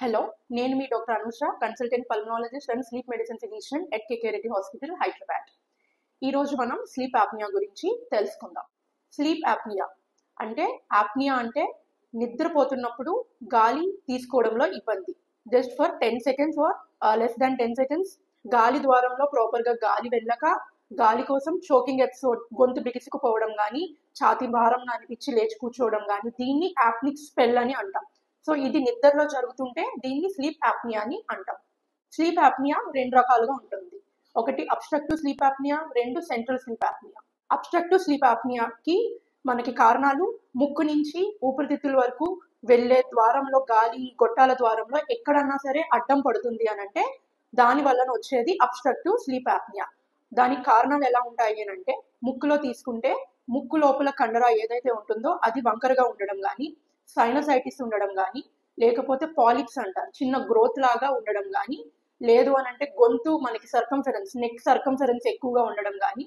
Hello, నేను మీ doctor Anusha, consultant pulmonologist and sleep medicine physician at KK Reddy hospital, Hyderabad. ఈరోజు మనం స్లీప్ యాప్నియా గురించి తెలుసుకుందాం. స్లీప్ యాప్నియా అంటే నిద్రపోతున్నప్పుడు గాలి తీసుకోవడంలో ఇబ్బంది. Just for 10 seconds are less than 10 seconds గాలి ద్వారంలో ప్రాపర్గా గాలి వెళ్ళక గాలి కోసం చోకింగ్ ఎపిసోడ్, గొంతు బిగుసుకుపోవడం కానీ, ఛాతీ భారంగా అనిపించి లేచి కూర్చోవడం కానీ, దీన్ని యాప్నిక్ స్పెల్ అని అంటాం. సో ఇది నిద్రలో జరుగుతుంటే దీన్ని స్లీప్ యాప్నియా అని అంటాం. స్లీప్ యాప్నియా 2 రకాలుగా ఉంటుంది. ఒకటి obstructive sleep apnoea, 2 central sleep apnoea. Obstructive sleep యాప్నియాకి మనకి కారణాలు ముక్కు నుంచి ఊపిరితిత్తుల వరకు వెళ్ళే ద్వారంలో గాలి గొట్టాల ద్వారంలో ఎక్కడన్నా సరే అడ్డం పడుతుంది అని అంటే దాని వలన వచ్చేది అబ్స్ట్రక్టివ్ స్లీప్ యాప్నియా. దానికి కారణాలు ఎలా ఉంటాయి అని అంటే, ముక్కులో తీసుకుంటే ముక్కు లోపల కండర ఏదైతే ఉంటుందో అది వంకరగా ఉండడం కానీ, సైనసైటిస్ ఉండడం కానీ, లేకపోతే పాలిప్స్ అంటారు చిన్న గ్రోత్ లాగా ఉండడం కానీ, లేదు అని అంటే గొంతు మనకి నెక్ సర్కంఫరెన్స్ ఎక్కువగా ఉండడం కానీ,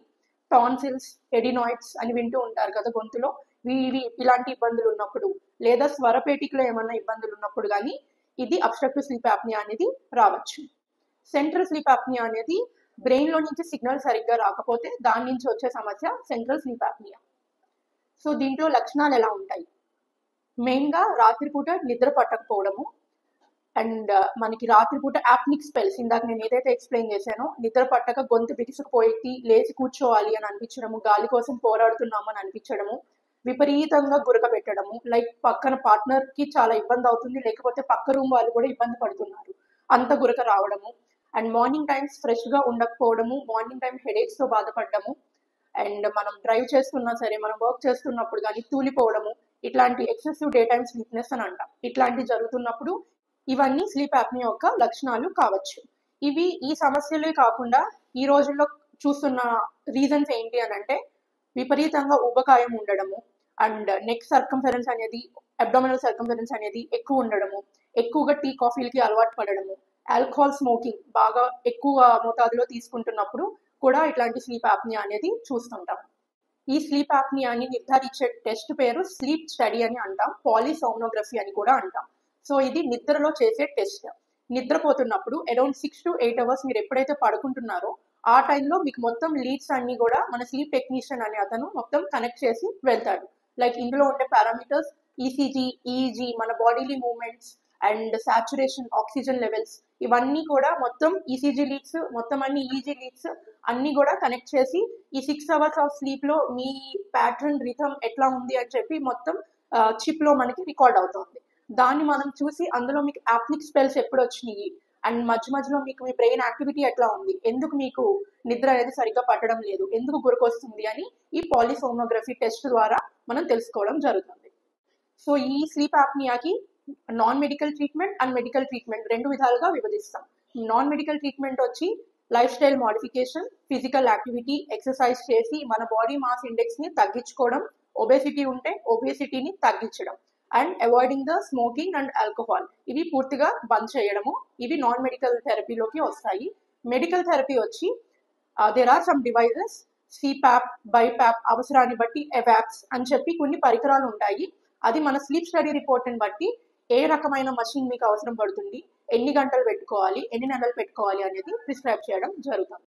టాన్సిల్స్, ఎడినాయిడ్స్ అని వింటూ ఉంటారు కదా గొంతులో, ఇలాంటి ఇబ్బందులు ఉన్నప్పుడు, లేదా స్వరపేటికలో ఏమన్నా ఇబ్బందులు ఉన్నప్పుడు కానీ ఇది అబ్స్ట్రక్టివ్ స్లీప్ యాప్నియా అనేది రావచ్చు. సెంట్రల్ స్లీప్ యాప్నియా అనేది బ్రెయిన్లో నుంచి సిగ్నల్ సరిగ్గా రాకపోతే దాని నుంచి వచ్చే సమస్య సెంట్రల్ స్లీప్ యాప్నియా. సో దీంట్లో లక్షణాలు ఎలా ఉంటాయి? మెయిన్గా రాత్రిపూట నిద్ర పట్టకపోవడము, అండ్ మనకి రాత్రిపూట యాప్నిక్ స్పెల్స్, ఇందాక నేను ఏదైతే ఎక్స్ప్లెయిన్ చేశానో, నిద్ర పట్టక గొంతు బిగుసుకుపోయి లేచి కూర్చోవాలి అని అనిపించడము, గాలి కోసం పోరాడుతున్నాము అని అనిపించడము, విపరీతంగా గురక పెట్టడము, లైక్ పక్కన పార్ట్నర్కి చాలా ఇబ్బంది అవుతుంది, లేకపోతే పక్క రూమ్ వాళ్ళు కూడా ఇబ్బంది పడుతున్నారు, అంత గురక రావడము, అండ్ మార్నింగ్ టైమ్స్ ఫ్రెష్గా ఉండకపోవడము, మార్నింగ్ టైం హెడేక్స్తో బాధపడము, అండ్ మనం డ్రైవ్ చేస్తున్నా సరే, మనం వర్క్ చేస్తున్నప్పుడు కానీ తూలిపోవడము, ఇట్లాంటి ఎక్సెసివ్ డే టైమ్ స్లీప్నెస్ అని అంటాం. ఇట్లాంటివి జరుగుతున్నప్పుడు ఇవన్నీ స్లీప్ యాప్నియా యొక్క లక్షణాలు కావచ్చు. ఈ సమస్యలే కాకుండా ఈ రోజుల్లో చూస్తున్న రీజన్స్ ఏంటి అని అంటే, విపరీతంగా ఊబకాయం ఉండడము, అండ్ నెక్ సర్కంఫరెన్స్ అనేది, అబ్డామినల్ సర్కంఫరెన్స్ అనేది ఎక్కువ ఉండడము, ఎక్కువగా టీ కాఫీలకి అలవాటు పడడము, ఆల్కహాల్ స్మోకింగ్ బాగా ఎక్కువ మోతాదులో తీసుకుంటున్నప్పుడు కూడా ఇట్లాంటి స్లీప్ యాప్నియా అనేది చూస్తుంటాం. ఈ స్లీప్ యాప్నియాని నిర్ధారించే టెస్ట్ పేరు స్లీప్ స్టడీ అని అంటాం, పాలిసోమ్నోగ్రఫీ అని కూడా అంటాం. సో ఇది నిద్రలో చేసే టెస్ట్. నిద్రపోతున్నప్పుడు అరౌండ్ 6 to 8 అవర్స్ మీరు ఎప్పుడైతే పడుకుంటున్నారో ఆ టైంలో మీకు మొత్తం లీడ్స్ అన్ని కూడా మన స్లీప్ టెక్నీషియన్ అనే అతను మొత్తం కనెక్ట్ చేసి వెళ్తాడు. లైక్ ఇందులో ఉండే పారామీటర్స్ ఈసీజీ, ఈఈజీ, మన bodily movements and saturation, oxygen levels, ఇవన్నీ కూడా మొత్తం ఈసీజీ లీడ్స్, మొత్తం అన్ని ఈజీ లీడ్స్ అన్ని కూడా కనెక్ట్ చేసి ఈ 6 అవర్స్ ఆఫ్ స్లీప్ లో మీ ప్యాటర్న్, రిథమ్ ఎట్లా ఉంది అని చెప్పి మొత్తం చిప్ లో మనకి రికార్డ్ అవుతుంది. దాన్ని మనం చూసి అందులో మీకు యాప్నిక్ స్పెల్స్ ఎప్పుడు వచ్చినాయి, అండ్ మధ్య మధ్యలో మీకు మీ బ్రెయిన్ యాక్టివిటీ ఎట్లా ఉంది, ఎందుకు మీకు నిద్ర అనేది సరిగ్గా పట్టడం లేదు, ఎందుకు గురకొస్తుంది అని ఈ పాలిసోమ్నోగ్రఫీ టెస్ట్ ద్వారా మనం తెలుసుకోవడం జరుగుతుంది. సో ఈ స్లీప్ యాప్నియాకి non medical treatment and medical treatment 2 విధాలుగా విభజిస్తాం. నాన్ మెడికల్ ట్రీట్మెంట్ వచ్చి lifestyle modification, physical activity, exercise చేసి మన బాడీ మాస్ ఇండెక్స్ ని తగ్గించుకోవడం, ఒబేసిటీ ఉంటే ఒబేసిటీని తగ్గించడం, and avoiding the smoking and alcohol, ఇవి పూర్తిగా బంద్ చేయడము. ఇవి నాన్ మెడికల్ థెరపీలోకి వస్తాయి. మెడికల్ థెరపీ వచ్చి there are some devices, CPAP, BiPAP, అవసరాన్ని బట్టి ఎవాప్స్ అని చెప్పి కొన్ని పరికరాలు ఉంటాయి. అది మన స్లీప్ స్టడీ రిపోర్ట్ని బట్టి ఏ రకమైన మషిన్ మీకు అవసరం పడుతుంది, ఎన్ని గంటలు పెట్టుకోవాలి, ఎన్ని నెలలు పెట్టుకోవాలి అనేది ప్రిస్క్రైబ్ చేయడం జరుగుతుంది.